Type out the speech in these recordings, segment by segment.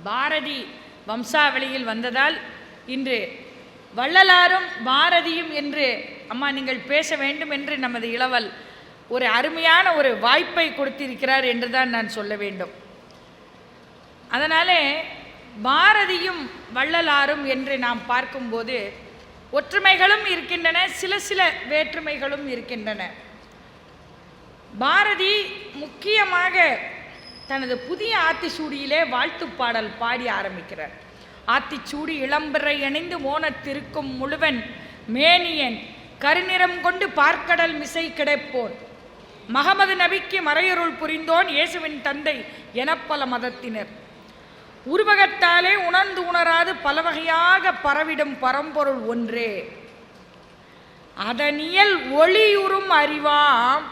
பாரதி வம்சாவளியில் வந்ததால் இன்று வள்ளலாரும் பாரதியும் என்று அம்மா நீங்கள் பேச வேண்டும் என்று நமது இளவல் ஒரு அருமையான ஒரு வாய்ப்பை கொடுத்திருக்கிறார் என்று தான் நான் சொல்ல வேண்டும். அதனாலே பாரதியும் வள்ளலாரும் என்று நாம் பார்க்கும்போது ஒற்றுமைகளும் இருக்கின்றன, சில வேற்றுமைகளும் இருக்கின்றன. பாரதி முக்கியமாக தனது புதிய ஆத்திச்சூடியிலே வாழ்த்து பாடல் பாடி ஆரம்பிக்கிறார். ஆத்திச்சூடி இளம்பிறை அணிந்து மோனத்திருக்கும் முழுவன் மேனியன் கருநிறம் கொண்டு பார்க்கடல் மிசை கிடைப்போன் மகமது நபிக்கு மறையருள் புரிந்தோன் இயேசுவின் தந்தை எனப்பல மதத்தினர் உருவகத்தாலே உணர்ந்து உணராது பலவகையாக பரவிடும் பரம்பொருள் ஒன்றே அதனியல் ஒளியுறும் அறிவாம்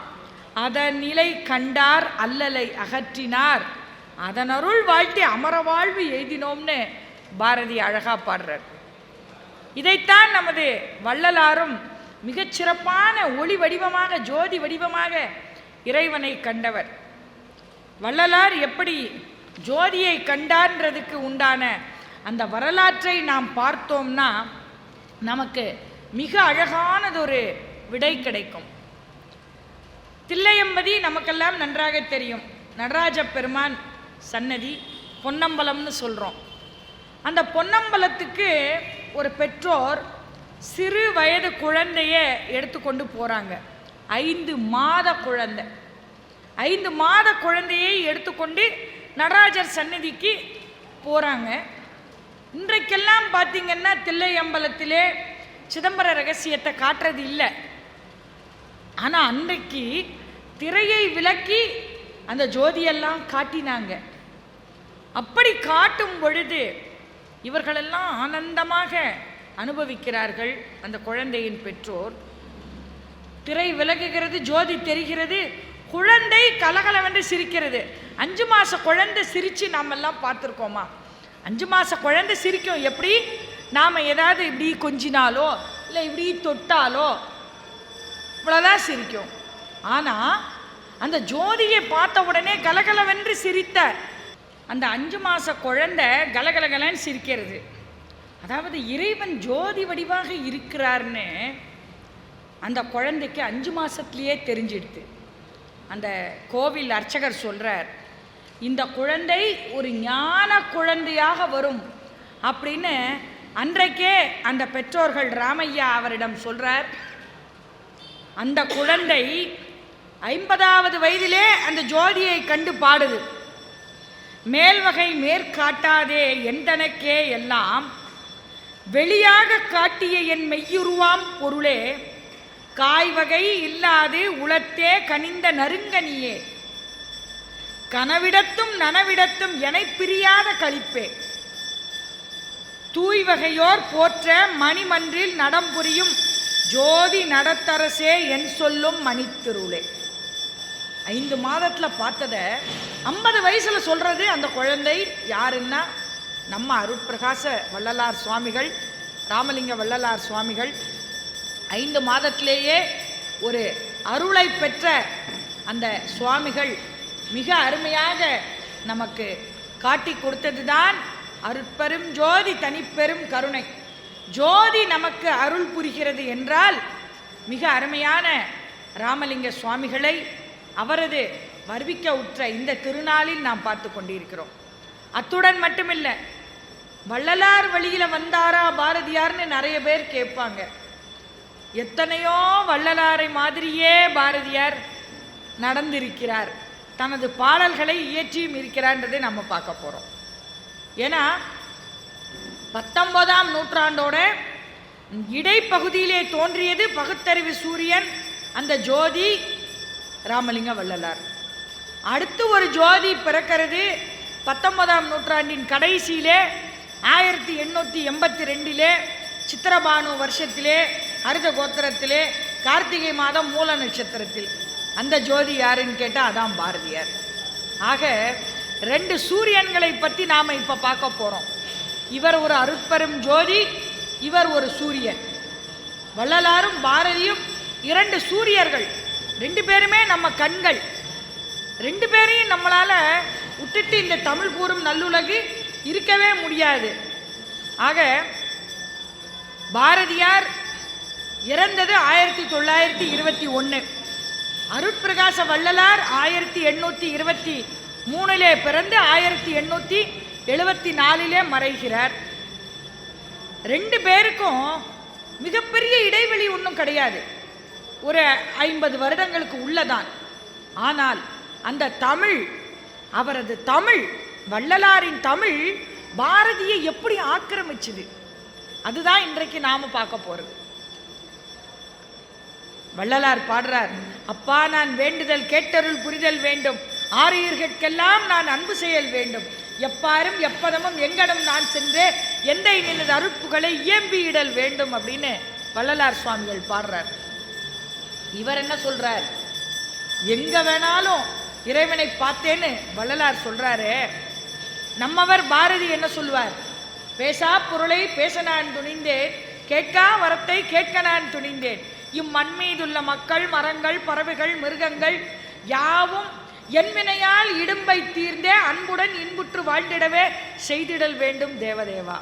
அதன் நிலை கண்டார் அல்லலை அகற்றினார் அதனருள் வாழ்த்தி அமர வாழ்வு எய்தினோம்னு பாரதி அழகா பாடுறார். இதைத்தான் நமது வள்ளலாரும் மிகச்சிறப்பான ஒளி வடிவமாக ஜோதி வடிவமாக இறைவனை கண்டவர். வள்ளலார் எப்படி ஜோதியை கண்டான்றதுக்கு உண்டான அந்த வரலாற்றை நாம் பார்த்தோம்னா நமக்கு மிக அழகானதொரு விடை கிடைக்கும். தில்லையம்பதி நமக்கெல்லாம் நன்றாக தெரியும். நடராஜ பெருமான் சன்னதி பொன்னம்பலம்னு சொல்கிறோம். அந்த பொன்னம்பலத்துக்கு ஒரு பெற்றோர் சிறு வயது குழந்தைய எடுத்துக்கொண்டு போகிறாங்க. 5 மாத குழந்தை. 5 மாத குழந்தையை எடுத்துக்கொண்டு நடராஜர் சன்னதிக்கு போகிறாங்க. இன்றைக்கெல்லாம் பார்த்திங்கன்னா தில்லையம்பலத்திலே சிதம்பர ரகசியத்தை காட்டுறது இல்லை. ஆனால் அன்றைக்கு திரையை விலக்கி அந்த ஜோதியெல்லாம் காட்டினாங்க. அப்படி காட்டும் பொழுது இவர்களெல்லாம் ஆனந்தமாக அனுபவிக்கிறார்கள். அந்த குழந்தையின் பெற்றோர் திரை விலகுகிறது, ஜோதி தெரிகிறது, குழந்தை கலகலவென்று சிரிக்கிறது. 5 மாத குழந்தை சிரித்து நாமெல்லாம் பார்த்துருக்கோமா? 5 மாத குழந்தை சிரிக்கும். எப்படி? நாம் ஏதாவது இப்படி கொஞ்சினாலோ இல்லை இப்படி தொட்டாலோ இவ்வளோதான் சிரிக்கும். ஆனால் அந்த ஜோதியை பார்த்த உடனே கலகலவென்று சிரித்த அந்த 5 மாத குழந்தை கலகலகலன்னு சிரிக்கிறது. அதாவது இறைவன் ஜோதி வடிவாக இருக்கிறார்னு அந்த குழந்தைக்கு 5 மாதத்துலேயே தெரிஞ்சிடுது. அந்த கோவில் அர்ச்சகர் சொல்கிறார், இந்த குழந்தை ஒரு ஞான குழந்தையாக வரும் அப்படின்னு அன்றைக்கே அந்த பெற்றோர்கள் ராமையா அவரிடம் சொல்கிறார். அந்த குழந்தை 50வது வயதிலே அந்த ஜோதியை கண்டு பாடுது. மேல்வகை மேற்காட்டாதே எந்தனக்கே எல்லாம் வெளியாக காட்டிய என் மெய்யுருவாம் பொருளே காய்வகை இல்லாது உளத்தே கனிந்த நறுங்கனியே கனவிடத்தும் நனவிடத்தும் எனை பிரியாத களிப்பே தூய்வகையோர் போற்ற மணிமன்றில் நடம்புரியும் ஜோதி நடத்தரசே என் சொல்லும் மணித்திருளே. 5 மாதத்தில் பார்த்ததை 50 வயசில் சொல்கிறது அந்த குழந்தை யாருன்னா நம்ம அருட்பிரகாச வள்ளலார் சுவாமிகள், ராமலிங்க வள்ளலார் சுவாமிகள். 5 மாதத்திலேயே ஒரு அருளை பெற்ற அந்த சுவாமிகள் மிக அருமையாக நமக்கு காட்டி கொடுத்தது தான் அருட்பெரும் ஜோதி தனிப்பெரும் கருணை. ஜோதி நமக்கு அருள் புரிகிறது என்றால் மிக அருமையான ராமலிங்க சுவாமிகளை அவரது வருவிக்க உற்ற இந்த திருநாளில் நாம் பார்த்து கொண்டிருக்கிறோம். அத்துடன் மட்டுமில்லை, வள்ளலார் வழியில் வந்தாரா பாரதியார்னு நிறைய பேர் கேட்பாங்க. எத்தனையோ வள்ளலாரை மாதிரியே பாரதியார் நடந்திருக்கிறார், தனது பாடல்களை இயற்றியும் இருக்கிறான்றதை நம்ம பார்க்க போகிறோம். ஏன்னா 19ஆம் நூற்றாண்டோட இடைப்பகுதியிலே தோன்றியது பகுத்தறிவு சூரியன், அந்த ஜோதி ராமலிங்க வள்ளலார். அடுத்து ஒரு ஜோதி பிறக்கிறது 19ஆம் நூற்றாண்டின் கடைசியிலே 1882 சித்திரபானு வருஷத்திலே ஹரித கோத்திரத்திலே கார்த்திகை மாதம் மூல நட்சத்திரத்தில். அந்த ஜோதி யாருன்னு கேட்டால் அதான் பாரதியார். ஆக 2 சூரியன்களை பற்றி நாம் இப்போ பார்க்க போகிறோம். இவர் ஒரு அருட்பெரும் ஜோதி, இவர் ஒரு சூரியன். வள்ளலாரும் பாரதியும் 2 சூரியர்கள். 2 பேருமே நம்ம கண்கள். 2 பேரையும் நம்மளால் விட்டுட்டு இந்த தமிழ் கூறும் நல்லுலகு இருக்கவே முடியாது. ஆக பாரதியார் இறந்தது 1921. அருட்பிரகாச வள்ளலார் 1823 பிறந்து 1874 மறைகிறார். ரெண்டு பேருக்கும் மிகப்பெரிய இடைவெளி ஒன்றும் கிடையாது, ஒரு 50 வருடங்களுக்கு உள்ளதான். ஆனால் அந்த தமிழ், அவரது தமிழ், வள்ளலாரின் தமிழ் பாரதியை எப்படி ஆக்கிரமிச்சுது, அதுதான் இன்றைக்கு நாம பார்க்க போறது. வள்ளலார் பாடுறார், அப்பா நான் வேண்டுதல் கேட்டருள் புரிதல் வேண்டும், ஆரியர்கெல்லாம் நான் அன்பு செயல் வேண்டும், எப்பாரும் எப்பதமும் எங்கடம் நான் சென்றே எந்தை நினது அருட்புகளை இயம்பியிடல் வேண்டும் அப்படின்னு வள்ளலார் சுவாமிகள் பாடுறார். இவர் என்ன சொல்றார், எங்க வேணாலும் இறைவனை பார்த்தேன்னு வள்ளலார் சொல்றாரு. நம்மவர் பாரதி என்ன சொல்வார், பேசா பொருளை பேச நான் துணிந்தேன், கேட்கா வரத்தை கேட்க நான் துணிந்தேன், இம்மண் மீதுள்ள மக்கள் மரங்கள் பறவைகள் மிருகங்கள் யாவும் என்வினையால் இடும்பை தீர்ந்தே அன்புடன் இன்புற்று வாழ்ந்திடவே செய்திடல் வேண்டும் தேவதேவா.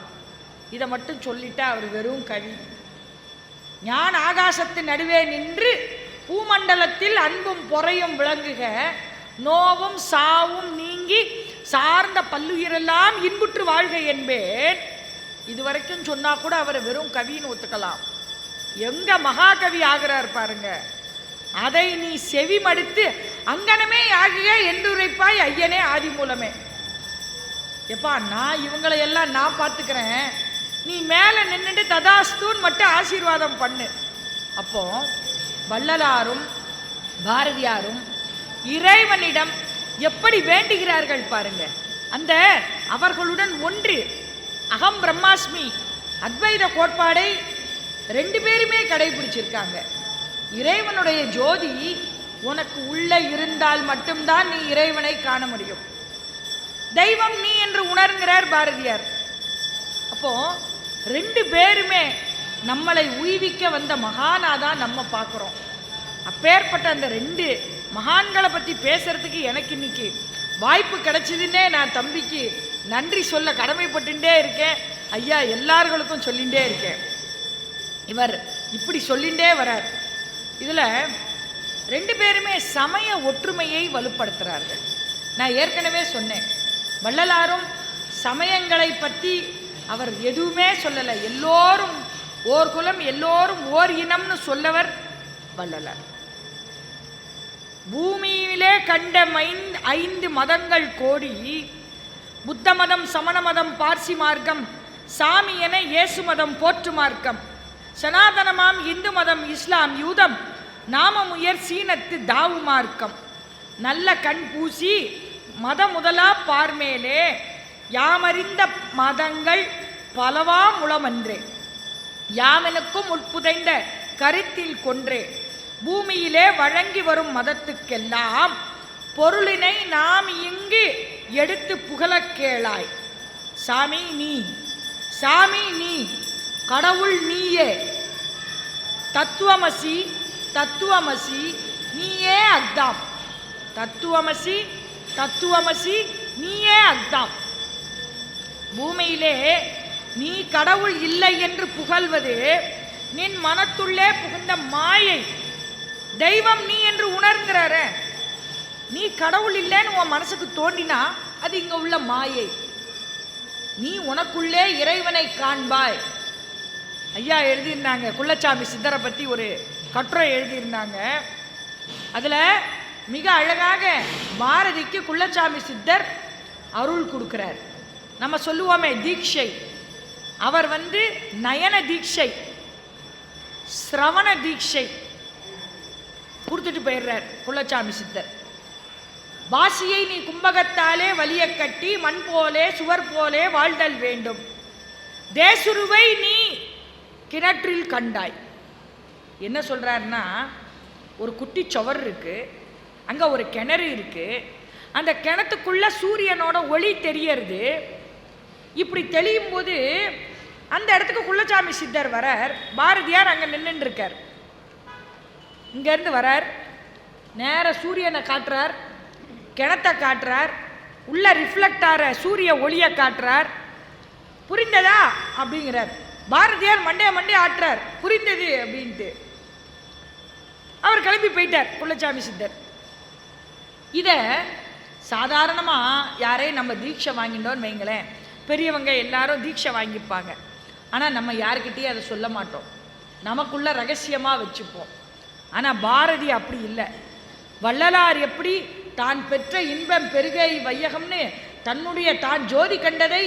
இதை மட்டும் சொல்லிட்டா அவர் வெறும் கவி. ஞான் ஆகாசத்தின் நடுவே நின்று பூமண்டலத்தில் அன்பும் பொறையும் விளங்குக, நோவும் சாவும் நீங்கி சார்ந்த பல்லுயிரெல்லாம் இன்புற்று வாழ்க என்பேன். இதுவரைக்கும் சொன்னா கூட அவரை வெறும் கவின்னு ஒத்துக்கலாம். எங்க மகாகவி ஆகிறார் பாருங்க. அதை நீ செவி மடுத்து அங்கனமே ஆகிய என்றுரைப்பாய் ஐயனே ஆதி மூலமே. எப்பா நான் இவங்களை எல்லாம் நான் பார்த்துக்கிறேன், நீ மேல நின்றுட்டு ததாஸ்தூன் மட்டும் ஆசீர்வாதம் பண்ணு. அப்போ வள்ளலாரும் பாரதியாரும் இறைவனிடம் எப்படி வேண்டுகிறார்கள் பாருங்க. அந்த அவர்களுடன் ஒன்று அகம் பிரம்மாஸ்மி அத்வைத கோட்பாடை ரெண்டு பேருமே கடைபிடிச்சிருக்காங்க. இறைவனுடைய ஜோதி உனக்கு உள்ள இருந்தால் மட்டும்தான் நீ இறைவனை காண முடியும். தெய்வம் நீ என்று உணர்கிறார் பாரதியார். அப்போ ரெண்டு பேருமே நம்மளை உய்விக்க வந்த மகானாதான் நம்ம பார்க்குறோம். அப்பேற்பட்ட அந்த ரெண்டு மகான்களை பற்றி பேசுறதுக்கு எனக்கு இன்னைக்கு வாய்ப்பு கிடைச்சதுன்னே நான் தம்பிக்கு நன்றி சொல்ல கடமைப்பட்டுட்டே இருக்கேன். ஐயா எல்லார்களுக்கும் சொல்லிகிட்டே இருக்கேன். இவர் இப்படி சொல்லிகிட்டே வரார். இதில் ரெண்டு பேருமே சமய ஒற்றுமையை வலுப்படுத்துகிறார்கள். நான் ஏற்கனவே சொன்னேன், வள்ளலாரும் சமயங்களை பற்றி அவர் எதுவுமே சொல்லலை. எல்லோரும் ஓர் குலம் எல்லோரும் ஓர் இனம்னு சொல்லவர் வள்ளலார். பூமியிலே கண்ட 5 மதங்கள் கோடி, புத்த மதம் சமண மதம் பார்சி மார்க்கம் சாமி என இயேசு மதம் போற்று மார்க்கம், சனாதனமாம் இந்து மதம் இஸ்லாம் யூதம் நாமமுயர் சீனத்து தாவு மார்க்கம், நல்ல கண் பூசி மத முதலா பார்மேலே யாமறிந்த மதங்கள் பலவா முளமன்றே, யாமெனுக்கும் உட்புதைந்த கருத்தில் கொன்றே, பூமியிலே வழங்கி வரும் மதத்துக்கெல்லாம் பொருளினை நாம் இங்கு எடுத்து புகழ கேளாய். சாமி நீ, சாமி நீ, கடவுள் நீயே, தத்துவமசி தத்துவமசி நீயே அக்தாம், தத்துவமசி தத்துவமசி நீயே அக்தாம். பூமியிலே நீ கடவுள் இல்லை என்று புகழ்வது நின் மனத்துள்ளே புகுந்த மாயை. தெய்வம் நீ என்று உணர்கிறார. நீ கடவுள் இல்லைன்னு உன் மனசுக்கு தோண்டினா அது இங்க உள்ள மாயை. நீ உனக்குள்ளே இறைவனை காண்பாய். ஐயா எழுதியிருந்தாங்க, குள்ளச்சாமி சித்தரை பற்றி ஒரு கட்டுரை எழுதியிருந்தாங்க. அதில் மிக அழகாக பாரதிக்கு குள்ளச்சாமி சித்தர் அருள் கொடுக்கிறார். நம்ம சொல்லுவோமே தீட்சை, அவர் நயன தீட்சை சிரவண தீட்சை கொடுத்துட்டு போயிடுறார் குள்ளச்சாமி சித்தர். வாசியை நீ கும்பகத்தாலே வலிய கட்டி மண் போலே சுவர் போலே வாழ்தல் வேண்டும், தேசுருவை நீ கிணற்றில் கண்டாய். என்ன சொல்றாருன்னா, ஒரு குட்டி சுவர் இருக்கு, அங்க ஒரு கிணறு இருக்கு, அந்த கிணத்துக்குள்ள சூரியனோட ஒளி தெரியறது. இப்படி தெளியும் போது அந்த இடத்துக்கு குள்ளச்சாமி சித்தர் வரார். பாரதியார் அங்க நின்று இருக்கார். இங்கேருந்து வரார், நேர சூரியனை காட்டுறார், கிணத்தை காட்டுறார். உள்ள ரிஃப்ளெக்ட் ஆகிற சூரிய ஒளியை காட்டுறார். புரிந்ததா அப்படிங்கிறார். பாரதியார் மண்டே ஆட்டுறார், புரிந்தது அப்படின்ட்டு. அவர் கிளம்பி போயிட்டார் குள்ளச்சாமி சித்தர். இதை சாதாரணமாக யாரையும் நம்ம தீட்சை வாங்கிட்டோன்னு வைங்களேன், பெரியவங்க எல்லாரும் தீட்சை வாங்கிப்பாங்க. ஆனால் நம்ம யாருக்கிட்டேயும் அதை சொல்ல மாட்டோம், நமக்குள்ள ரகசியமாக வச்சுப்போம். ஆனால் பாரதி அப்படி இல்லை. வள்ளலார் எப்படி தான் பெற்ற இன்பம் பெருகை வையகம்னு தான் ஜோதி கண்டதை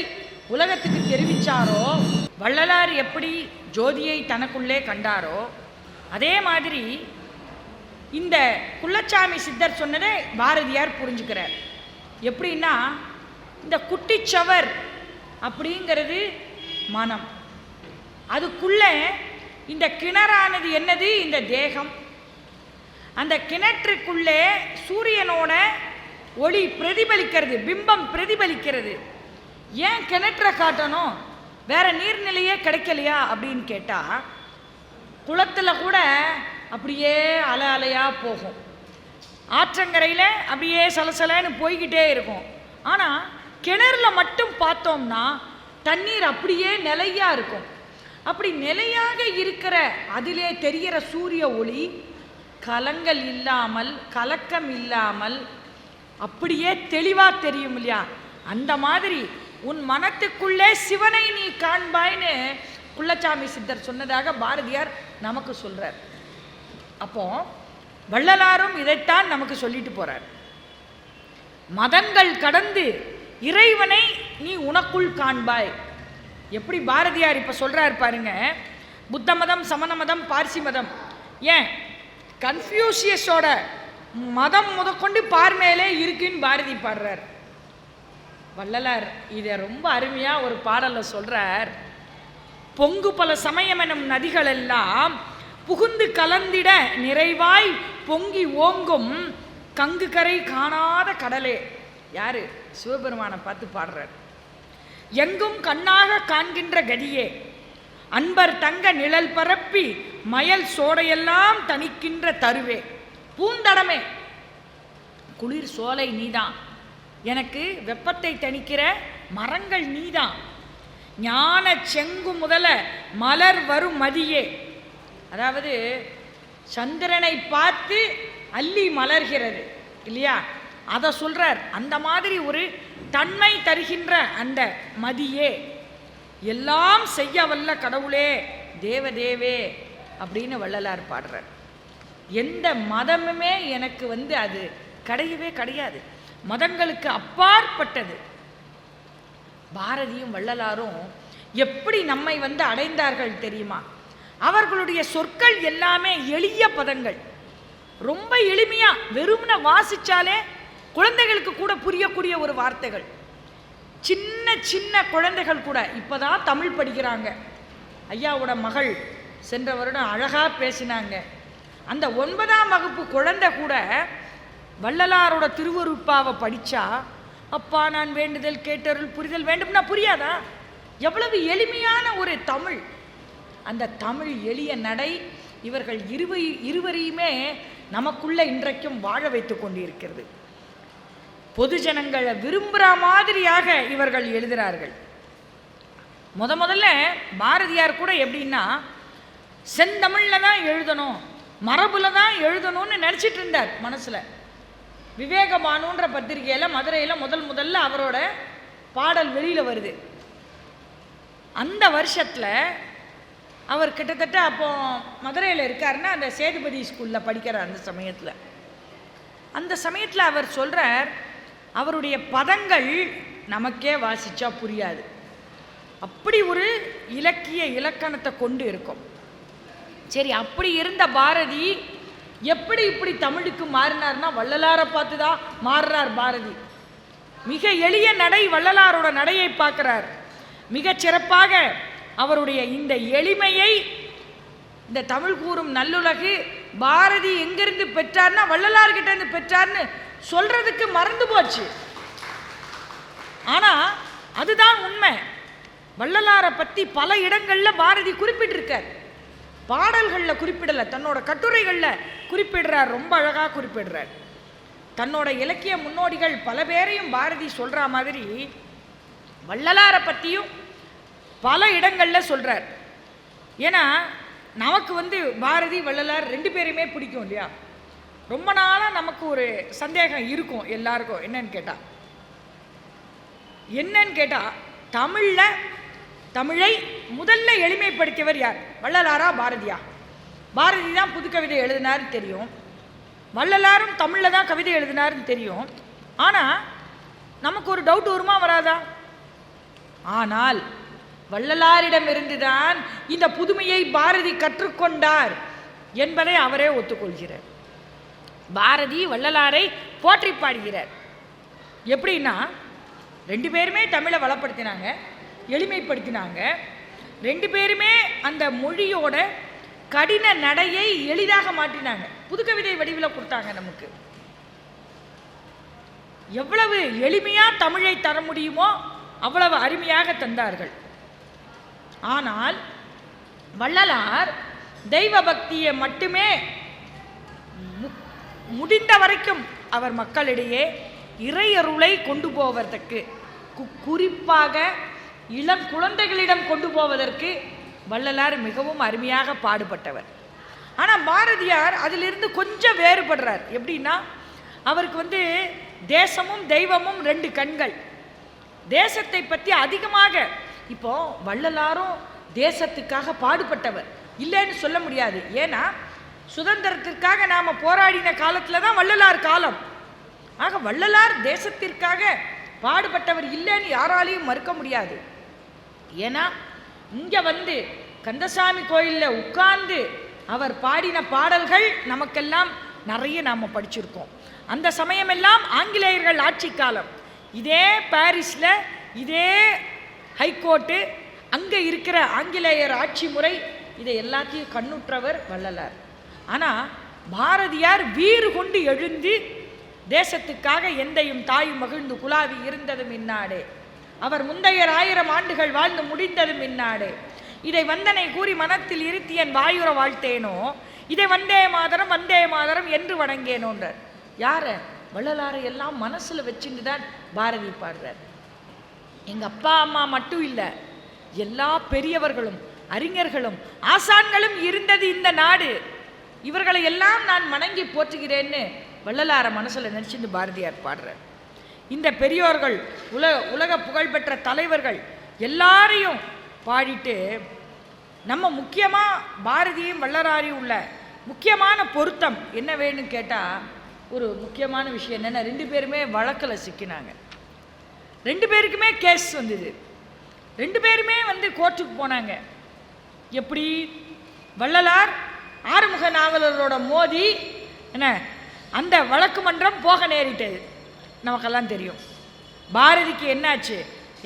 உலகத்துக்கு தெரிவித்தாரோ, வள்ளலார் எப்படி ஜோதியை தனக்குள்ளே கண்டாரோ, அதே மாதிரி இந்த குள்ளச்சாமி சித்தர் சொன்னதை பாரதியார் புரிஞ்சுக்கிறார். எப்படின்னா, இந்த குட்டிச்சவர் அப்படிங்கிறது மனம், அதுக்குள்ளே இந்த கிணறானது என்னது, இந்த தேகம். அந்த கிணற்றுக்குள்ளே சூரியனோட ஒளி பிரதிபலிக்கிறது, பிம்பம் பிரதிபலிக்கிறது. ஏன் கிணற்றை காட்டணும், வேற நீர்நிலையே கிடைக்கலையா அப்படின்னு கேட்டால், குளத்தில் கூட அப்படியே அலை அலையாக போகும், ஆற்றங்கரையில் அப்படியே சலசலன்னு போய்கிட்டே இருக்கும். ஆனால் கிணறுல மட்டும் பார்த்தோம்னா தண்ணீர் அப்படியே நிலையாக இருக்கும். அப்படி நிலையாக இருக்கிற அதிலே தெரிகிற சூரிய ஒளி கலங்கள் இல்லாமல் கலக்கம் இல்லாமல் அப்படியே தெளிவாக தெரியும் இல்லையா? அந்த மாதிரி உன் மனத்துக்குள்ளே சிவனை நீ காண்பாய்னு குள்ளச்சாமி சித்தர் சொன்னதாக பாரதியார் நமக்கு சொல்றார். அப்போ வள்ளலாரும் இதைத்தான் நமக்கு சொல்லிட்டு போறார். மதங்கள் கடந்து இறைவனை நீ உனக்குள் காண்பாய். எப்படி பாரதியார் இப்ப சொல்றார் பாருங்க, புத்த மதம், சமண மதம், பார்சி மதம், ஏன் கன்ஃபியூசியஸோட மதம் முதற்கொண்டு பார்மேலே இருக்குன்னு பாரதி பாடுறார். வள்ளலார் இதை ரொம்ப அருமையா ஒரு பாடல்ல சொல்றார். பொங்கு பல சமயம் எனும் நதிகள் எல்லாம் புகுந்து கலந்திட நிறைவாய் பொங்கி ஓங்கும் கங்கு கரை காணாத கடலே. யாரு? சிவபெருமானை பார்த்து பாடுறார். எங்கும் கண்ணாக காண்கின்ற கதியே, அன்பர் தங்க நிழல் பரப்பி மயல் சோடையெல்லாம் தணிக்கின்ற தருவே. பூந்தடமே, குளிர் சோலை நீதான், எனக்கு வெப்பத்தை தணிக்கிற மரங்கள் நீதான். ஞான செங்கு முதல மலர் வரும் மதியே, அதாவது சந்திரனை பார்த்து அள்ளி மலர்கிறது இல்லையா, அதை சொல்றார். அந்த மாதிரி ஒரு தன்மை தருகின்ற அந்த மதியே, எல்லாம் செய்ய வல்ல கடவுளே, தேவதேவே அப்படின்னு வள்ளலார் பாடுறார். எந்த மதமுமே எனக்கு அது கிடையவே கிடையாது, மதங்களுக்கு அப்பாற்பட்டது. பாரதியும் வள்ளலாரும் எப்படி நம்மை அடைந்தார்கள் தெரியுமா? அவர்களுடைய சொற்கள் எல்லாமே எளிய பதங்கள், ரொம்ப எளிமையா வெறும்ன வாசிச்சாலே குழந்தைகளுக்கு கூட புரியக்கூடிய ஒரு வார்த்தைகள். சின்ன சின்ன குழந்தைகள் கூட இப்பதான் தமிழ் படிக்கிறாங்க. ஐயாவோட மகள் சென்ற வருடம் அழகா பேசினாங்க. அந்த 9ஆம் வகுப்பு குழந்தை கூட வள்ளலாரோட திருவருட்பாவை படிச்சா, அப்பா நான் வேண்டுதல் கேட்டருள் புரிதல் வேண்டும்னா புரியாதா? எவ்வளவு எளிமையான ஒரு தமிழ். அந்த தமிழ் எளிய நடை இவர்கள் இருவரையுமே நமக்குள்ள இன்றைக்கும் வாழ வைத்து கொண்டிருக்கிறது. பொதுஜனங்களை விரும்புகிற மாதிரியாக இவர்கள் எழுதுகிறார்கள். முதல்ல பாரதியார் கூட எப்படின்னா, செந்தமிழ்ல தான் எழுதணும், மரபுல தான் எழுதணும்னு நினச்சிட்டு இருந்தார் மனசுல. விவேகபானுன்ற பத்திரிகையில மதுரையில் முதல்ல அவரோட பாடல் வெளியில வருது. அந்த வருஷத்துல அவர் கிட்டத்தட்ட அப்போ மதுரையில் இருக்காருன்னா அந்த சேதுபதி ஸ்கூலில் படிக்கிறார். அந்த சமயத்தில் அவர் சொல்கிறார், அவருடைய பதங்கள் நமக்கே வாசிச்சா புரியாது, அப்படி ஒரு இலக்கிய இலக்கணத்தை கொண்டு இருக்கும். சரி, அப்படி இருந்த பாரதி எப்படி இப்படி தமிழுக்கு மாறினார்னா வள்ளலாரை பார்த்து தான் மாறுறார் பாரதி. மிக எளிய நடை வள்ளலாரோட நடையை பார்க்கிறார். மிக சிறப்பாக அவருடைய இந்த எளிமையை இந்த தமிழ் கூறும் நல்லுலகு பாரதி எங்கிருந்து பெற்றார்னா வள்ளலார்கிட்ட இருந்து பெற்றார்னு சொல்றதுக்கு மறந்து போச்சு. ஆனா அதுதான் உண்மை. வள்ளலாரை பத்தி பல இடங்கள்ல பாரதி குறிப்பிட்டிருக்கார். பாடல்கள்ல குறிப்பிடல, தன்னோட கட்டுரைகள்ல குறிப்பிடுறார், ரொம்ப அழகா குறிப்பிடுறார். தன்னோட இலக்கிய முன்னோடிகள் பல பேரையும் பாரதி சொல்கிற மாதிரி வள்ளலாரை பற்றியும் பல இடங்களில் சொல்கிறார். ஏன்னா நமக்கு பாரதி வள்ளலார் ரெண்டு பேருமே பிடிக்கும் இல்லையா. ரொம்ப நாளாக நமக்கு ஒரு சந்தேகம் இருக்கும் எல்லாருக்கும். என்னன்னு கேட்டால் தமிழை முதல்ல எளிமைப்படுத்தியவர் யார்? வள்ளலாரா பாரதியா? பாரதி தான் புதுக்கவிதை எழுதினாருன்னு தெரியும், வள்ளலாரும் தமிழில் தான் கவிதை எழுதினாருன்னு தெரியும். ஆனால் நமக்கு ஒரு டவுட் வருமா வராதா? ஆனால் வள்ளலாரிடமிருந்து தான் இந்த புதுமையை பாரதி கற்றுக்கொண்டார் என்பதை அவரே ஒத்துக்கொள்கிறார். பாரதி வள்ளலாரை போற்றி பாடுகிறார். எப்படின்னா, ரெண்டு பேருமே தமிழை வளப்படுத்தினாங்க, எளிமைப்படுத்தினாங்க. ரெண்டு பேருமே அந்த மொழியோட கடின நடையை எளிதாக மாற்றினாங்க, புதுக்கவிதை வடிவில் கொடுத்தாங்க. நமக்கு எவ்வளவு எளிமையா தமிழை தர முடியுமோ அவ்வளவு அருமையாக தந்தார்கள். ஆனால் வள்ளலார் தெய்வ பக்தியை மட்டுமே முடிந்த வரைக்கும் அவர் மக்களிடையே இறையருளை கொண்டு போவதற்கு, குறிப்பாக இளம் குழந்தைகளிடம் கொண்டு போவதற்கு வள்ளலார் மிகவும் அருமையாக பாடுபட்டவர். ஆனால் பாரதியார் அதிலிருந்து கொஞ்சம் வேறுபடுறார். எப்படின்னா, அவருக்கு தேசமும் தெய்வமும் ரெண்டு கண்கள். தேசத்தை பற்றி அதிகமாக, இப்போ வள்ளலாரும் தேசத்துக்காக பாடுபட்டவர் இல்லைன்னு சொல்ல முடியாது. ஏன்னா சுதந்திரத்திற்காக நாம் போராடின காலத்தில் தான் வள்ளலார் காலம். ஆக வள்ளலார் தேசத்திற்காக பாடுபட்டவர் இல்லைன்னு யாராலையும் மறுக்க முடியாது. ஏன்னா இங்கே கந்தசாமி கோயிலில் உட்கார்ந்து அவர் பாடின பாடல்கள் நமக்கெல்லாம் நிறைய நாம் படிச்சிருக்கோம். அந்த சமயமெல்லாம் ஆங்கிலேயர்கள் ஆட்சி காலம். இதே பாரிஸில் இதே ஹைகோர்ட்டு, அங்கே இருக்கிற ஆங்கிலேயர் ஆட்சி முறை, இதை எல்லாத்தையும் கண்ணுற்றவர் வள்ளலார். ஆனால் பாரதியார் வீறு கொண்டு எழுந்து தேசத்துக்காக எந்தையும் தாயும் மகிழ்ந்து குலாவி இருந்ததும் இன்னாடே, அவர் முந்தையர் 1000 ஆண்டுகள் வாழ்ந்து முடிந்ததும் இன்னாடே, இதை வந்தனை கூறி மனத்தில் இருத்தி என் வாயுற வாழ்த்தேனோ, இதை வந்தே மாதரம் என்று வணங்கேனோன்றார். யார? வள்ளலாரை எல்லாம் மனசில் வச்சுட்டு தான் பாரதி பாடுறார். எங்கள் அப்பா அம்மா மட்டும் இல்லை, எல்லா பெரியவர்களும் அறிஞர்களும் ஆசான்களும் இருந்தது இந்த நாடு, இவர்களை எல்லாம் நான் வணங்கி போற்றுகிறேன்னு வள்ளலாரை மனசில் நினச்சிட்டு பாரதியார் பாடுறார். இந்த பெரியோர்கள், உலக புகழ்பெற்ற தலைவர்கள் எல்லாரையும் பாடிட்டு, நம்ம முக்கியமாக பாரதியும் வள்ளலாரையும் உள்ள முக்கியமான பொருத்தம் என்ன வேணும்னு கேட்டால், ஒரு முக்கியமான விஷயம் என்னென்னா, ரெண்டு பேருமே வழக்கில் சிக்கினாங்க. ரெண்டு பேருக்குமே கேஸ் வந்தது. ரெண்டு பேருமே கோர்ட்டுக்கு போனாங்க. எப்படி? வள்ளலார் ஆறுமுக நாவலரோட மோதி என்ன அந்த வழக்கு மன்றம் போக நேரிட்டது, நமக்கெல்லாம் தெரியும். பாரதிக்கு என்னாச்சு?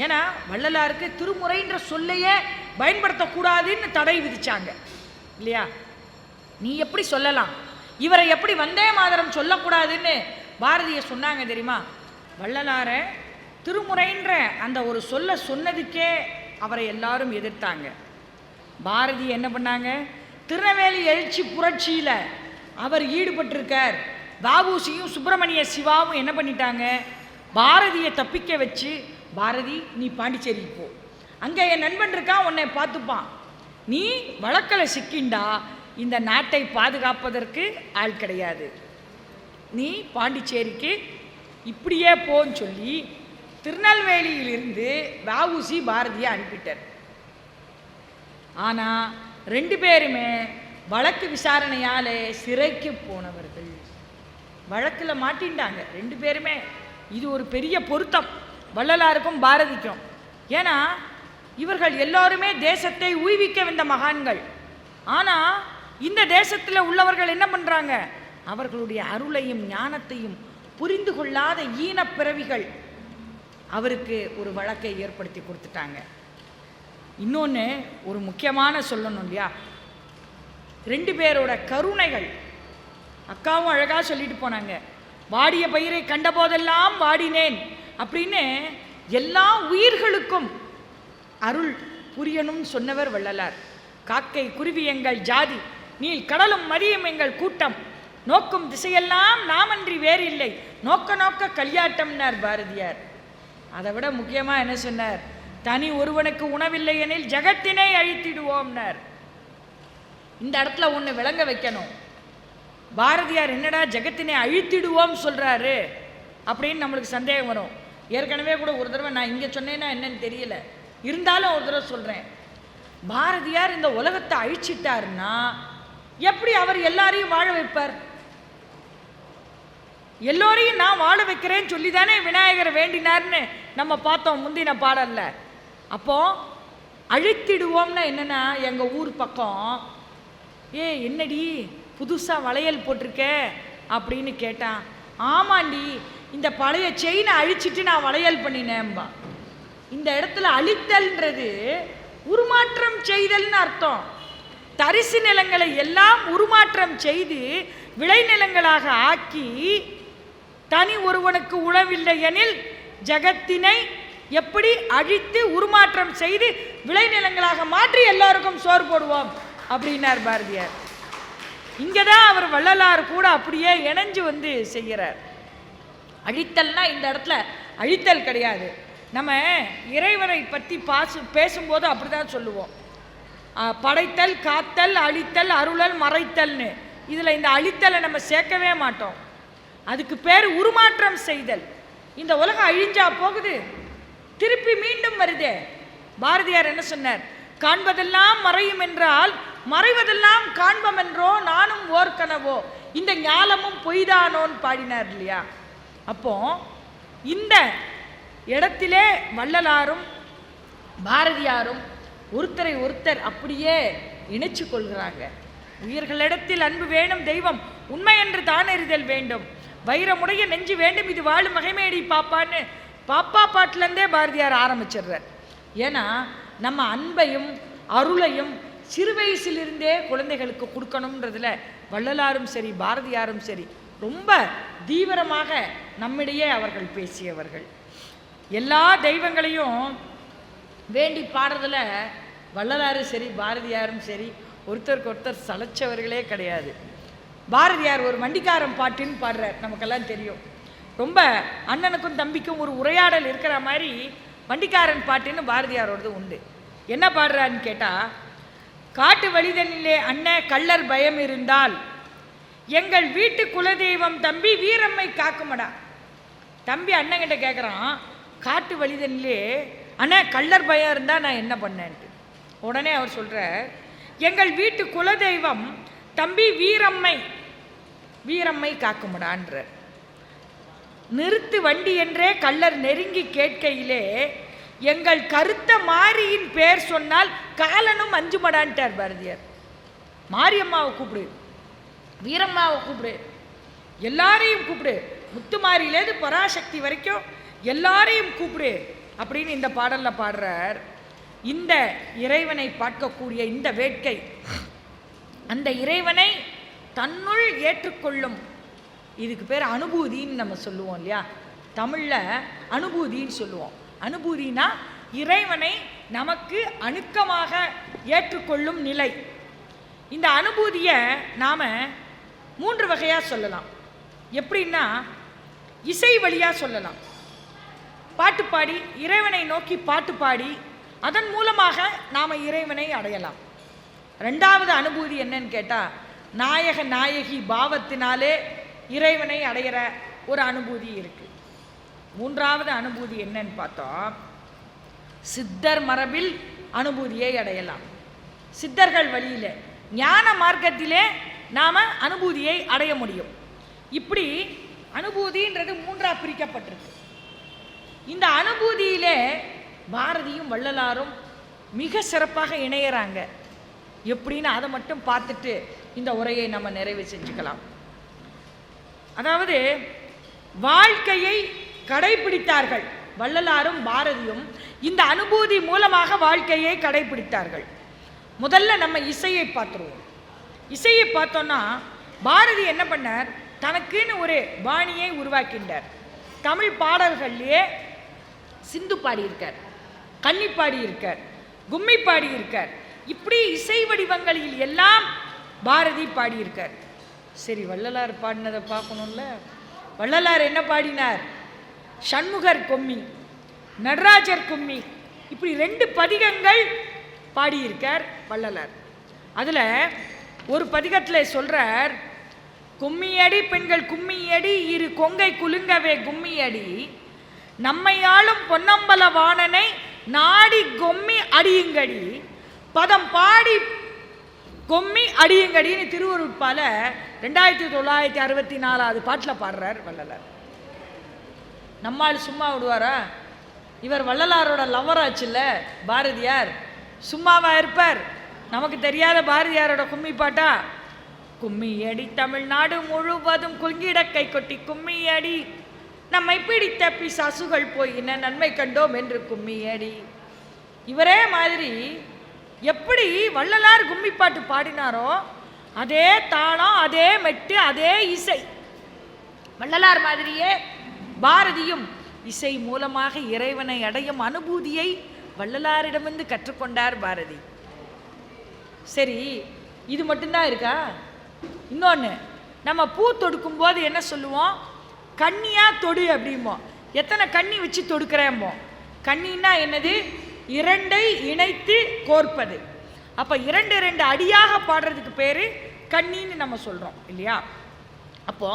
ஏன்னா வள்ளலாருக்கு திருமுறைன்ற சொல்லையே பயன்படுத்தக்கூடாதுன்னு தடை விதிச்சாங்க இல்லையா. நீ எப்படி சொல்லலாம், இவரை எப்படி வந்தே மாதரம் சொல்லக்கூடாதுன்னு பாரதியை சொன்னாங்க தெரியுமா? வள்ளலாரை திருமுறைன்ற அந்த ஒரு சொல்ல சொன்னதுக்கே அவரை எல்லாரும் எதிர்த்தாங்க. பாரதி என்ன பண்ணாங்க? திருநெல்வேலி எழுச்சி புரட்சியில் அவர் ஈடுபட்டிருக்கார். வ.உ.சியும் சுப்பிரமணிய சிவாவும் என்ன பண்ணிட்டாங்க? பாரதியை தப்பிக்க வச்சு, பாரதி நீ பாண்டிச்சேரிக்கு போ, அங்கே என் நண்பன் இருக்கான், உன்னை பார்த்துப்பான், நீ வழக்கில் சிக்கிண்டா இந்த நாட்டை பாதுகாப்பதற்கு ஆள் கிடையாது, நீ பாண்டிச்சேரிக்கு இப்படியே போன்னு சொல்லி திருநெல்வேலியிலிருந்து வ.உ.சி பாரதியை அனுப்பிட்டார். ஆனால் ரெண்டு பேருமே வழக்கு விசாரணையால் சிறைக்கு போனவர்கள், வழக்கில் மாட்டின்ட்டாங்க ரெண்டு பேருமே. இது ஒரு பெரிய பொருத்தம் வள்ளலாருக்கும் பாரதிக்கும். ஏன்னா இவர்கள் எல்லோருமே தேசத்தை உய்விக்க வந்த மகான்கள். ஆனால் இந்த தேசத்தில் உள்ளவர்கள் என்ன பண்ணுறாங்க? அவர்களுடைய அருளையும் ஞானத்தையும் புரிந்து கொள்ளாத ஈனப்பிறவிகள் அவருக்கு ஒரு வழக்கை ஏற்படுத்தி கொடுத்துட்டாங்க. இன்னொன்று ஒரு முக்கியமான சொல்லணும் இல்லையா, ரெண்டு பேரோட கருணைகள். அக்காவும் அழகாக சொல்லிட்டு போனாங்க, வாடிய பயிரை கண்ட போதெல்லாம் வாடினேன் அப்படின்னு. எல்லா உயிர்களுக்கும் அருள் புரியணும்னு சொன்னவர் வள்ளலார். காக்கை குருவி எங்கள் ஜாதி, நீல் கடலும் மதியம் எங்கள் கூட்டம், நோக்கும் திசையெல்லாம் நாமன்றி வேறு இல்லை, நோக்க நோக்க கல்யாட்டம்னார் பாரதியார். அதை விட முக்கியமாக என்ன சொன்னார்? தனி ஒருவனுக்கு உணவில்லை எனில் ஜகத்தினை அழித்திடுவோம்னார். இந்த இடத்துல ஒன்று விளங்க வைக்கணும். பாரதியார் என்னடா ஜகத்தினை அழித்திடுவோம் சொல்கிறாரு அப்படின்னு நம்மளுக்கு சந்தேகம் வரும். ஏற்கனவே கூட ஒரு தடவை நான் இங்கே சொன்னேன்னா என்னன்னு தெரியல, இருந்தாலும் ஒரு தடவை சொல்கிறேன். பாரதியார் இந்த உலகத்தை அழிச்சிட்டாருன்னா எப்படி அவர் எல்லாரையும் வாழ வைப்பார்? எல்லோரையும் நான் வாழ வைக்கிறேன்னு சொல்லி தானே விநாயகரை வேண்டினார்னு நம்ம பார்த்தோம் முந்தின பாடல்ல. அப்போ அழித்திடுவோம்னா என்னன்னா, எங்கள் ஊர் பக்கம் என்னடி புதுசாக வளையல் போட்டிருக்க அப்படின்னு கேட்டான். ஆமாண்டி, இந்த பழைய செயினை அழிச்சிட்டு நான் வளையல் பண்ணினேன்பா. இந்த இடத்துல அழித்தல்ன்றது உருமாற்றம் செய்தல்னு அர்த்தம். தரிசு நிலங்களை எல்லாம் உருமாற்றம் செய்து விளைநிலங்களாக ஆக்கி, தனி ஒருவனுக்கு உணவில்லை எனில் ஜகத்தினை எப்படி அழித்து உருமாற்றம் செய்து விளைநிலங்களாக மாற்றி எல்லாருக்கும் சோறு போடுவோம் அப்படின்னார் பாரதியார். இங்கதான் அவர் வள்ளலார் கூட அப்படியே இணைஞ்சு வந்து செய்கிறார். அழித்தல்னா இந்த இடத்துல அழித்தல் கிடையாது. நம்ம இறைவனை பற்றி பேசும்போது அப்படிதான் சொல்லுவோம். படைத்தல், காத்தல், அழித்தல், அருளல், மறைத்தல்னு. இதில் இந்த அழித்தலை நம்ம சேர்க்கவே மாட்டோம். அதுக்கு பேர் உருமாற்றம் செய்தல். இந்த உலகம் அழிஞ்சா போகுது, திருப்பி மீண்டும் வருதே. பாரதியார் என்ன சொன்னார்? காண்பதெல்லாம் மறையும் என்றால் மறைவதெல்லாம் காண்பம் என்றோ நானும் ஓர் கனவோ, இந்த ஞாலமும் பொய்தானோன்னு பாடினார் இல்லையா? அப்போ இந்த இடத்திலே வள்ளலாரும் பாரதியாரும் ஒருத்தரை ஒருத்தர் அப்படியே இணைச்சு கொள்கிறாங்க. உயிர்களிடத்தில் அன்பு வேணும் தெய்வம் உண்மை என்று தானறிதல் வேண்டும், வைரமுடைய நெஞ்சு வேண்டும் இது வாழும் மகைமேடி பாப்பான்னு பாப்பா பாட்டிலேருந்தே பாரதியார் ஆரம்பிச்சிடுறார். ஏன்னா நம்ம அன்பையும் அருளையும் சிறு வயசிலிருந்தே குழந்தைகளுக்கு கொடுக்கணுன்றதுல வள்ளலாரும் சரி பாரதியாரும் சரி ரொம்ப தீவிரமாக நம்மிடையே அவர்கள் பேசியவர்கள். எல்லா தெய்வங்களையும் வேண்டி பாடுறதுல வள்ளலாரும் சரி பாரதியாரும் சரி ஒருத்தருக்கு ஒருத்தர் சளைச்சவர்களே கிடையாது. பாரதியார் ஒரு வண்டிக்காரன் பாட்டுன்னு பாடுறார், நமக்கெல்லாம் தெரியும். ரொம்ப அண்ணனுக்கும் தம்பிக்கும் ஒரு உரையாடல் இருக்கிற மாதிரி வண்டிக்காரன் பாட்டுன்னு பாரதியாரோடது உண்டு. என்ன பாடுறான்னு கேட்டால், காட்டு வழிதனிலே அண்ணன் கள்ளர் பயம் இருந்தால் எங்கள் வீட்டு குலதெய்வம் தம்பி வீரம்மை காக்குமடா. தம்பி அண்ணங்கிட்ட கேட்குறான், காட்டு வழிதனிலே அண்ணன் கள்ளர் பயம் இருந்தால் நான் என்ன பண்ணேன்ட்டு. உடனே அவர் சொல்கிறார், எங்கள் வீட்டு குலதெய்வம் தம்பி வீரம்மை காக்குமடான்ற. நிறுத்து வண்டி என்றே கள்ளர் நெருங்கி கேட்கையிலே எங்கள் கருத்த மாரியின் பேர் சொன்னால் காலனும் அஞ்சுமடான்ட்டார் பாரதியார். மாரியம்மாவை கூப்பிடு, வீரம்மாவை கூப்பிடு, எல்லாரையும் கூப்பிடு, முத்துமாரியிலேருந்து பராசக்தி வரைக்கும் எல்லாரையும் கூப்பிடு அப்படின்னு இந்த பாடலில் பாடுறார். இந்த இறைவனை பார்க்கக்கூடிய இந்த வேட்கை, அந்த இறைவனை தன்னுள் ஏற்றுக்கொள்ளும், இதுக்கு பேர் அனுபூதின்னு நம்ம சொல்லுவோம் இல்லையா? தமிழில் அனுபூதின்னு சொல்லுவோம். அனுபூதினா இறைவனை நமக்கு அணுக்கமாக ஏற்றுக்கொள்ளும் நிலை. இந்த அனுபூதியை நாம் 3 வகையாக சொல்லலாம். எப்படின்னா, இசை வழியாக சொல்லலாம். பாட்டு பாடி இறைவனை நோக்கி பாட்டு பாடி அதன் மூலமாக நாம் இறைவனை அடையலாம். 2வது அனுபூதி என்னன்னு கேட்டால், நாயக நாயகி பாவத்தினாலே இறைவனை அடைகிற ஒரு அனுபூதி இருக்குது. 3வது அனுபூதி என்னன்னு பார்த்தோம், சித்தர் மரபில் அனுபூதியை அடையலாம். சித்தர்கள் வழியில் ஞான மார்க்கத்திலே நாம் அனுபூதியை அடைய முடியும். இப்படி அனுபூதின்றது 3ஆக பிரிக்கப்பட்டிருக்கு. இந்த அனுபூதியிலே பாரதியும் வள்ளலாரும் மிக சிறப்பாக இணையறாங்க. எப்படின்னு அதை மட்டும் பார்த்துட்டு இந்த உரையை நம்ம நிறைவு செஞ்சுக்கலாம். அதாவது வாழ்க்கையை கடைபிடித்தார்கள். வள்ளலாரும் பாரதியும் இந்த அனுபூதி மூலமாக வாழ்க்கையை கடைபிடித்தார்கள். முதல்ல நம்ம இசையை பார்த்துருவோம். இசையை பார்த்தோன்னா பாரதி என்ன பண்ணார், தனக்குன்னு ஒரு பாணியை உருவாக்கின்றார். தமிழ் பாடல்கள்லேயே சிந்து பாடியிருக்கார், கன்னி பாடியிருக்கார், கும்மி பாடியிருக்கார். இப்படி இசை வடிவங்களில் எல்லாம் பாரதி பாடியிருக்கார். சரி, வள்ளலார் பாடினதை பார்க்கணும்ல. வள்ளலார் என்ன பாடினார்? சண்முகர் கும்மி, நடராஜர் கும்மி, இப்படி 2 பதிகங்கள் பாடியிருக்கார் வள்ளலார். அதில் ஒரு பதிகத்தில் சொல்கிறார், கும்மியடி பெண்கள் கும்மியடி இரு கொங்கை குலுங்கவே கும்மியடி நம்மையாளும் பொன்னம்பல வாணனை நாடி கொம்மி அடியுங்கடி பதம் பாடி கொம்மி அடியுங்கடின்னு திருவருட்பால 2964 பாட்டில் பாடுறார் வள்ளலார். நம்மால் சும்மா விடுவாரா? இவர் வள்ளலாரோட லவராச்சுல்ல பாரதியார், சும்மாவா இருப்பார்? நமக்கு தெரியாத பாரதியாரோட கும்மி பாட்டா? கும்மியடி தமிழ்நாடு முழுவதும் குங்கிட கை கொட்டி கும்மியடி நம்மை பிடித்த பிசாசுகள் போயின நன்மை கண்டோம் என்று கும்மியடி. இவரே மாதிரி எப்படி வள்ளலார் கும்மிப்பாட்டு பாடினாரோ அதே தாளம், அதே மெட்டு, அதே இசை. வள்ளலார் மாதிரியே பாரதியும் இசை மூலமாக இறைவனை அடையும் அனுபூதியை வள்ளலாரிடமிருந்து கற்றுக்கொண்டார் பாரதி. சரி, இது மட்டும்தான் இருக்கா? இன்னொன்று, நம்ம பூ தொடுக்கும் போது என்ன சொல்லுவோம்? கண்ணியா தொடு அப்படிம்போம். எத்தனை கண்ணி வச்சு தொடுக்கிறேம்போம். கண்ணின்னா என்னது? 2 இணைத்து கோர்ப்பது. அப்போ 2 அடியாக பாடுறதுக்கு பேர் கண்ணின்னு நம்ம சொல்கிறோம் இல்லையா? அப்போ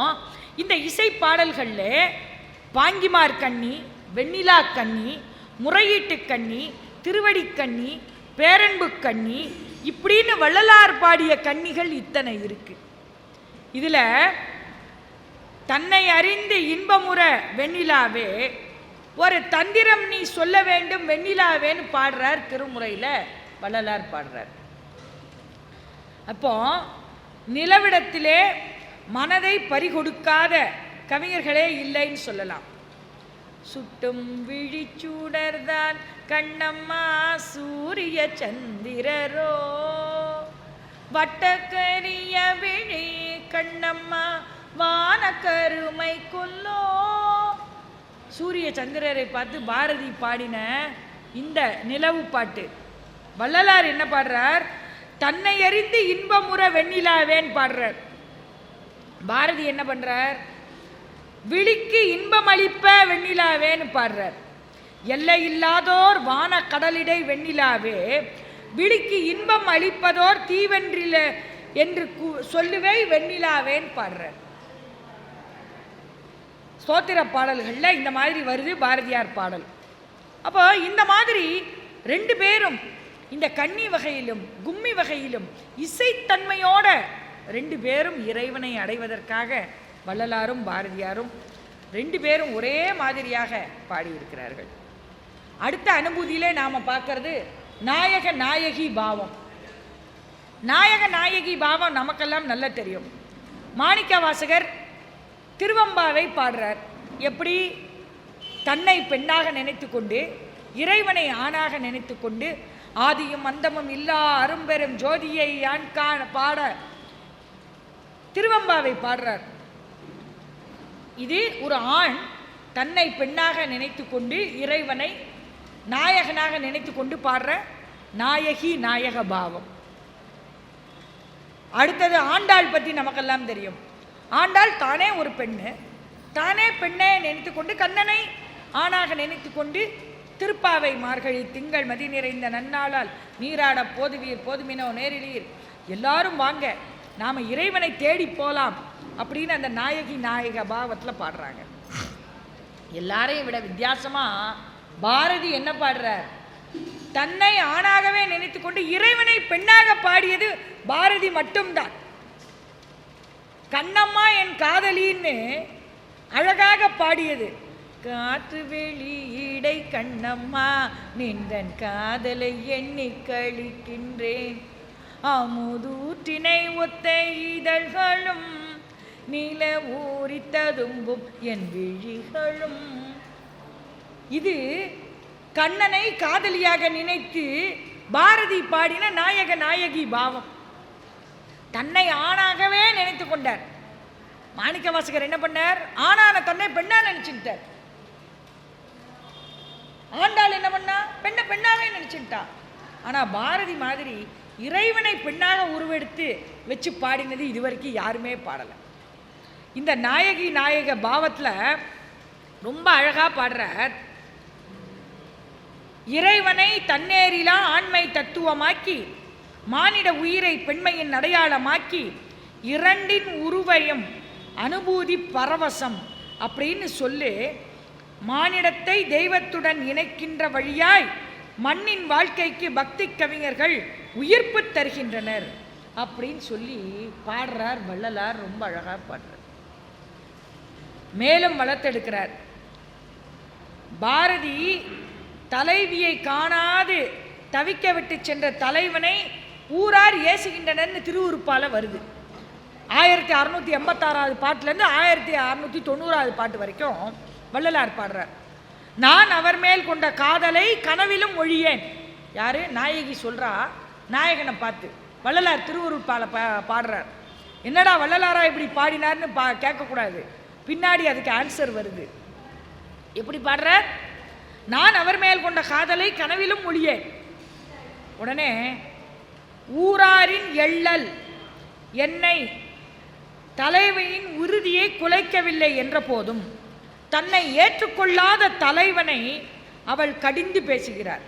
இந்த இசை பாடல்களில் பாங்கிமார் கண்ணி, வெண்ணிலா கண்ணி, முறையீட்டு கண்ணி, திருவடி கண்ணி, பேரன்பு கண்ணி, இப்படின்னு வள்ளலார் பாடிய கண்ணிகள் இத்தனை இருக்கு. இதில் தன்னை அறிந்து இன்பமுற வெண்ணிலாவே ஒரு தந்திரம் நீ சொல்ல வேண்டும் வெண்ணிலாவேன்னு பாடுறார் திருமுறையில் வள்ளலார் பாடுறார். அப்போ நிலவிடத்திலே மனதை பறிகொடுக்காத கவிஞர்களே இல்லைன்னு சொல்லலாம். சுட்டும் விழிச்சூடர்தான் கண்ணம்மா சூரிய சந்திரரோ வட்டக்கரிய விழி கண்ணம்மா வான கருமை கொல்லோ. சூரிய சந்திரரை பார்த்து பாரதி பாடின இந்த நிலவு பாட்டு. வள்ளலார் என்ன பாடுறார்? தன்னை அறிந்து இன்பமுற வெண்ணிலாவேன்னு பாடுறார். பாரதி என்ன பண்றார்? விழிக்கு இன்பம் அளிப்ப வெண்ணிலாவேன்னு பாடுறார். எல்லை இல்லாதோர் வான கடலிடை வெண்ணிலாவே விழிக்கு இன்பம் அளிப்பதோர் தீவென்றில என்று சொல்லுவே வெண்ணிலாவேன்னு பாடுறார். ஸ்தோத்திர பாடல்களில் இந்த மாதிரி வருது பாரதியார் பாடல். அப்போ இந்த மாதிரி 2 பேரும் இந்த கன்னி வகையிலும் கும்மி வகையிலும் இசைத்தன்மையோட 2 பேரும் இறைவனை அடைவதற்காக வள்ளலாரும் பாரதியாரும் 2 பேரும் ஒரே மாதிரியாக பாடியிருக்கிறார்கள். அடுத்த அனுபூதியிலே நாம் பார்க்கறது நாயக நாயகி பாவம். நாயக நாயகி பாவம் நமக்கெல்லாம் நல்லா தெரியும். மாணிக்க வாசகர் திருவம்பாவை பாடுறார். எப்படி? தன்னை பெண்ணாக நினைத்து கொண்டு இறைவனை ஆணாக நினைத்து கொண்டு ஆதியும் அந்தமும் இல்லா அரும்பெரும் ஜோதியை யான் காண பாட திருவம்பாவை பாடுறார். இது ஒரு ஆண் தன்னை பெண்ணாக நினைத்து கொண்டு இறைவனை நாயகனாக நினைத்து கொண்டு பாடுற நாயகி நாயக பாவம். அடுத்தது ஆண்டாள் பற்றி நமக்கெல்லாம் தெரியும். ஆண்டாள் தானே ஒரு பெண்ணு, தானே பெண்ணை நினைத்து கொண்டு கண்ணனை ஆணாக நினைத்து கொண்டு திருப்பாவை மார்கழி திங்கள் மதி நிறைந்த நன்னாளால் நீராட போதுவீர் போதுமினோ நேரிலீர் எல்லாரும் வாங்க நாம் இறைவனை தேடி போகலாம் அப்படின்னு அந்த நாயகி நாயக பாவத்தில் பாடுறாங்க. எல்லாரையும் விட வித்தியாசமாக பாரதி என்ன பாடுறார்? தன்னை ஆணாகவே நினைத்து கொண்டு இறைவனை பெண்ணாக பாடியது பாரதி மட்டும்தான். கண்ணம்மா என் காதலின்னு அழகாக பாடியது. காற்று வெளியீடை கண்ணம்மா நின்றன் காதலை எண்ணி கழிக்கின்றேன் அமுதூற்றினை ஒத்த இதழ்களும் நில ஊறி ததும்பும் என் விழிகளும். இது கண்ணனை காதலியாக நினைத்து பாரதி பாடின நாயக நாயகி பாவம். தன்னை ஆணாகவே நினைத்து கொண்டார். மாணிக்க வாசகர் என்ன பண்ணார்? ஆணான தன்னை பெண்ணா நினைச்சுட்டார். ஆண்டாள் என்ன பண்ணா? பெண்ணை பெண்ணாவே நினைச்சுட்டா. ஆனா பாரதி மாதிரி இறைவனை பெண்ணாக உருவெடுத்து வச்சு பாடினது இதுவரைக்கும் யாருமே பாடலை. இந்த நாயகி நாயக பாவத்தில் ரொம்ப அழகாக பாடுறார். இறைவனை தன்னேரிலா ஆண்மை தத்துவமாக்கி மானிட உயிரை பெண்மையின் அடையாளமாக்கி இரண்டின் உருவையும் அனுபூதி பரவசம் அப்படின்னு சொல்லி மானிடத்தை தெய்வத்துடன் இணைக்கின்ற வழியாய் மண்ணின் வாழ்க்கைக்கு பக்தி கவிஞர்கள் உயிர்ப்பு தருகின்றனர் அப்படின்னு சொல்லி பாடுறார் வள்ளலார். ரொம்ப அழகாக பாடுறார். மேலும் வளர்த்தெடுக்கிறார். பாரதி தலைவியை காணாது தவிக்க விட்டு சென்ற தலைவனை ஊரார் ஏசுகின்றனர் திருவுருப்பால வருது. 1686 பாட்டுலேருந்து 1690 பாட்டு வரைக்கும் வள்ளலார் பாடுறார். நான் அவர் மேல் கொண்ட காதலை கனவிலும் ஒழியேன். யாரு? நாயகி சொல்றா நாயகனை பார்த்து. வள்ளலார் திருவுருப்பால பாடுறார். என்னடா வள்ளலாரா இப்படி பாடினார்னு கேட்கக்கூடாது, பின்னாடி அதுக்கு ஆன்சர் வருது. எப்படி பாடுறார்? நான் அவர் மேல் கொண்ட காதலை கனவிலும் ஒழியேன். உடனே ஊராரின் எள்ளல் என்னை தலைவியின் உறுதியை குலைக்கவில்லை என்ற போதும் தன்னை ஏற்றுக்கொள்ளாத தலைவனை அவள் கடிந்து பேசுகிறார்.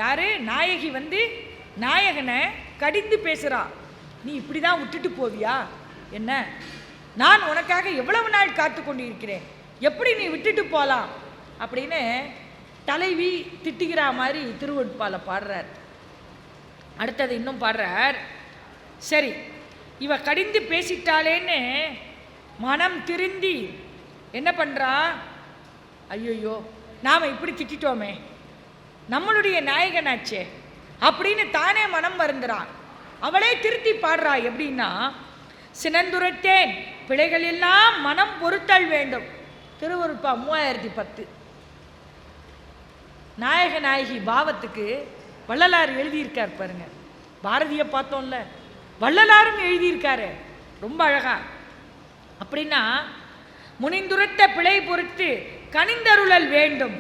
யாரு? நாயகி நாயகனை கடிந்து பேசுறா. நீ இப்படிதான் விட்டுட்டு போவியா என்ன? நான் உனக்காக எவ்வளவு நாள் காத்து கொண்டிருக்கிறேன், எப்படி நீ விட்டுட்டு போலாம் அப்படின்னு தலைவி திட்டுகிற மாதிரி திருவொட்பால பாடுறார். அடுத்தது இன்னும் பாடுறார். சரி, இவ கடிந்து பேசிட்டாளேன்னு மனம் திருந்தி என்ன பண்றா? ஐயோ நாம இப்படி திட்டோமே, நம்மளுடைய நாயகனாச்சே அப்படின்னு தானே மனம் வருந்துறான். அவளே திருத்தி பாடுறா. எப்படின்னா, சினந்துரைத்தேன் பிழைகள் எல்லாம் மனம் பொறுத்தல் வேண்டும். திருவருட்பா 3010. நாயக நாயகி பாவத்துக்கு வள்ளலார் எழுதியிருக்கார் பாருங்க. பாரதியை பார்த்தோம்ல, வள்ளலாரும் எழுதியிருக்காரு ரொம்ப அழகா. அப்படின்னா, முனிந்துரைத்த பிழை பொறுத்து கனிந்தருளல் வேண்டும்,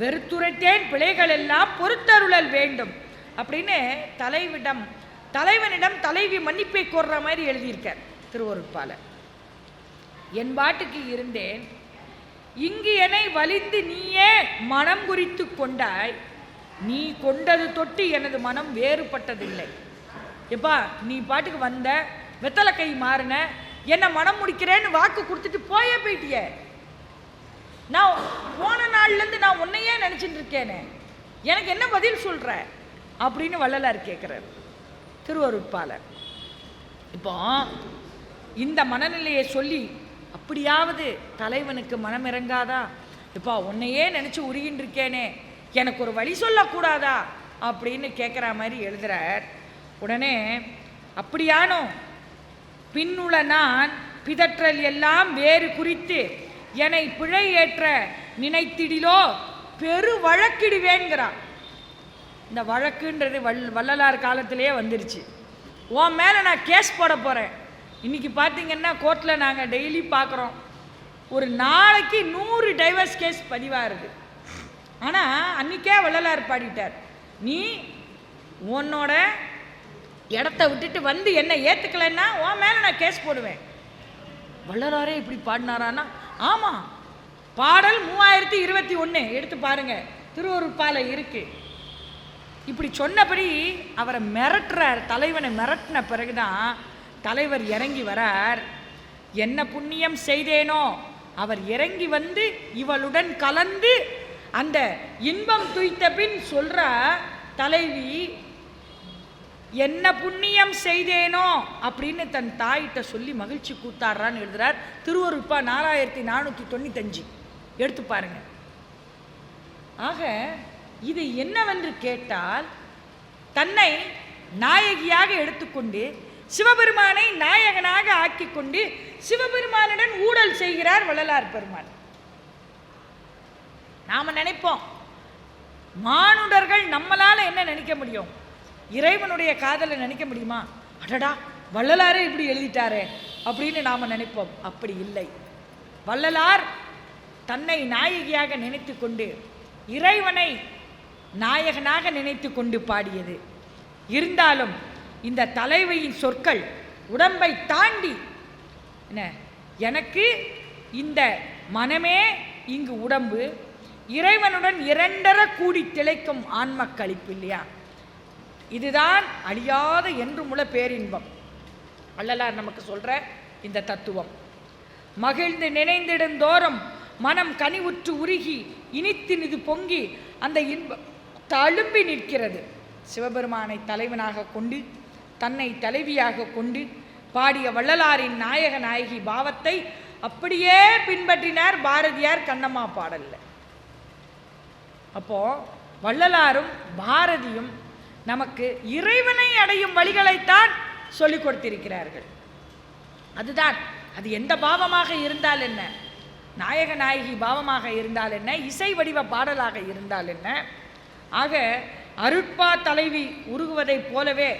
வெறுத்துரைத்தேன் பிழைகள் எல்லாம் பொறுத்தருளல் வேண்டும் அப்படின்னு தலைவனிடம் தலைவி மன்னிப்பை கோர்ற மாதிரி எழுதியிருக்கார் திருவருட்பால. என் பாட்டுக்கு இருந்தேன், இங்கு என்னை வலிந்து நீயே மனம் குறித்து கொண்டாய், நீ கொண்டது தொட்டு எனது மனம் வேறுபட்டதில்லை. எப்பா நீ பாட்டுக்கு வந்த, வெத்தலை கை மாறின, என்ன மனம் முடிக்கிறேன்னு வாக்கு கொடுத்துட்டு போயிட்டிய. நான் போன நாள்லேருந்து நான் உன்னையே நினச்சிட்டு இருக்கேனே, எனக்கு என்ன பதில் சொல்கிற அப்படின்னு வள்ளலார் கேட்குறார் திருவருட்பால. இப்போ இந்த மனநிலையை சொல்லி அப்படியாவது தலைவனுக்கு மனம் இறங்காதா? இப்போ உன்னையே நினச்சி உருகின்னு இருக்கேனே, எனக்கு ஒரு வழி சொல்லக்கூடாதா அப்படின்னு கேட்குற மாதிரி எழுதுறார். உடனே அப்படியானோ பின்னுள்ள நான் பிதற்றல் எல்லாம் வேறு குறித்து என்னை பிழை ஏற்ற நினைத்திடிலோ பெரு வழக்கிடுவேங்கிறான். இந்த வழக்குன்றது வள்ளலார் காலத்திலேயே வந்துருச்சு. உன் மேலே நான் கேஸ் போட போகிறேன். இன்றைக்கி பார்த்தீங்கன்னா கோர்ட்டில் நாங்கள் டெய்லி பார்க்குறோம், ஒரு நாளைக்கு 100 டைவர்ஸ் கேஸ் பதிவாகுது. ஆனால் அன்றைக்கே வள்ளலார் பாடிட்டார், நீ உன்னோட இடத்த விட்டுட்டு வந்து என்னை ஏற்றுக்கலைன்னா உன் மேலே நான் கேஸ் போடுவேன். வள்ளலாரே இப்படி பாடினாரான்னா, ஆமாம், பாடல் 3021 எடுத்து பாருங்க, திருவருட்பால இருக்கு. இப்படி சொன்னபடி அவரை மிரட்டுறார். தலைவனை மிரட்டின பிறகுதான் தலைவர் இறங்கி வரார். என்ன புண்ணியம் செய்தேனோ அவர் இறங்கி வந்து இவளுடன் கலந்து அந்த இன்பம் துய்த்த பின் சொல்ற தலைவி, என்ன புண்ணியம் செய்தேனோ அப்படின்னு தன் தாயிட்ட சொல்லி மகிழ்ச்சி கூத்தாடுறான்னு எழுதுறார் திருவருட்பா 4495. எடுத்து பாருங்க. ஆக இது என்னவென்று கேட்டால், தன்னை நாயகியாக எடுத்துக்கொண்டு சிவபெருமானை நாயகனாக ஆக்கிக்கொண்டு சிவபெருமானுடன் ஊடல் செய்கிறார் வள்ளலார் பெருமான். நாம நினைப்போம், மானுடர்கள் நம்மளால என்ன நினைக்க முடியும்? இறைவனுடைய காதலை நினைக்க முடியுமா? அடடா வள்ளலாரே இப்படி எழுதிட்டாரே அப்படின்னு நாம நினைப்போம். அப்படி இல்லை. வள்ளலார் தன்னை நாயகியாக நினைத்து கொண்டு இறைவனை நாயகனாக நினைத்து கொண்டு பாடியது. இருந்தாலும் இந்த தலைவியின் சொற்கள் உடம்பை தாண்டி என்ன, எனக்கு இந்த மனமே இங்கு உடம்பு, இறைவனுடன் இரண்டர கூடி திளைக்கும் ஆன்ம களிப்பு இல்லையா, இதுதான் அழியாத என்றுமுள்ள பேரின்பம். வள்ளலார் நமக்கு சொல்ற இந்த தத்துவம். மகிழ்ந்து நினைந்திடுந்தோறும் மனம் கனிவுற்று உருகி இனித்து பொங்கி அந்த இன்பம் தழும்பி நிற்கிறது. சிவபெருமானை தலைவனாக கொண்டு தன்னை தலைவியாக கொண்டு பாடிய வள்ளலாரின் நாயக நாயகி பாவத்தை அப்படியே பின்பற்றினார் பாரதியார் கண்ணம்மா பாடல்ல. அப்போ வள்ளலாரும் பாரதியும் நமக்கு இறைவனை அடையும் வழிகளைத்தான் சொல்லிக் கொடுத்திருக்கிறார்கள். அதுதான், அது எந்த பாவமாக இருந்தால் என்ன, நாயக நாயகி பாவமாக இருந்தால் என்ன, இசை வடிவ பாடலாக இருந்தால் என்ன. ஆக அருட்பா தலைவி உருகுவதைப் போலவே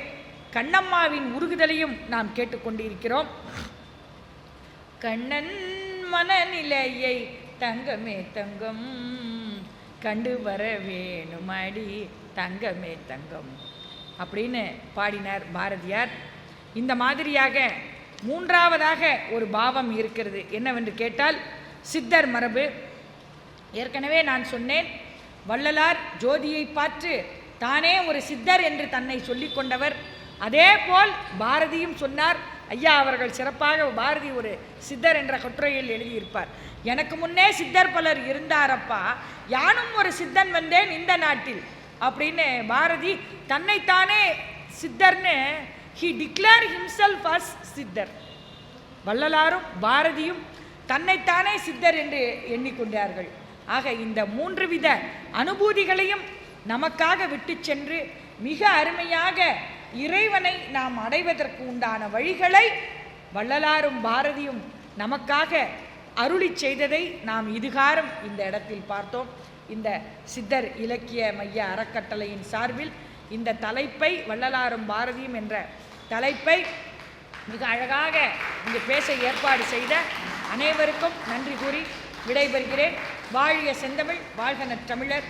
கண்ணம்மாவின் உருகுதலையும் நாம் கேட்டுக்கொண்டிருக்கிறோம். கண்ணன் மனநிலையை தங்கமே தங்கம் கண்டு வர வேணுமடி தங்கமே தங்கம் அப்படின்னு பாடினார் பாரதியார். இந்த மாதிரியாக மூன்றாவதாக ஒரு பாவம் இருக்கிறது. என்னவென்று கேட்டால் சித்தர் மரபு. ஏற்கனவே நான் சொன்னேன், வள்ளலார் ஜோதியை பார்த்து தானே ஒரு சித்தர் என்று தன்னை சொல்லிக் கொண்டவர். அதே போல் பாரதியும் சொன்னார். ஐயா அவர்கள் சிறப்பாக பாரதி ஒரு சித்தர் என்ற கட்டுரையில் எழுதியிருப்பார். எனக்கு முன்னே சித்தர் பலர் இருந்தாரப்பா, யானும் ஒரு சித்தன் வந்தேன் இந்த நாட்டில் அப்படின்னு பாரதி தன்னைத்தானே சித்தர்னு he declared himself as சித்தர். வள்ளலாரும் பாரதியும் தன்னைத்தானே சித்தர் என்று எண்ணிக்கொண்டார்கள். ஆக இந்த மூன்று வித அனுபூதிகளையும் நமக்காக விட்டு சென்று மிக அருமையாக இறைவனை நாம் அடைவதற்கு உண்டான வழிகளை வள்ளலாரும் பாரதியும் நமக்காக அருளி செய்ததை நாம் இதுகாரம் இந்த இடத்தில் பார்த்தோம். இந்த சித்தர் இலக்கிய மைய அறக்கட்டளையின் சார்பில் இந்த தலைப்பை, வள்ளலாரும் பாரதியும் என்ற தலைப்பை மிக அழகாக இங்கு பேச ஏற்பாடு செய்த அனைவருக்கும் நன்றி கூறி விடைபெறுகிறேன். வாழிய செந்தமிழ், வாழ்க நற்றமிழர்,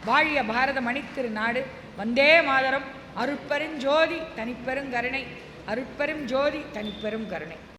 வாழிய பாரத மணித்திரு நாடு. வந்தே மாதரம். அருட்பெருஞ்சோதி தனிப்பெருங்கருணை, அருட்பெரும் ஜோதி தனிப்பெரும் கருணை.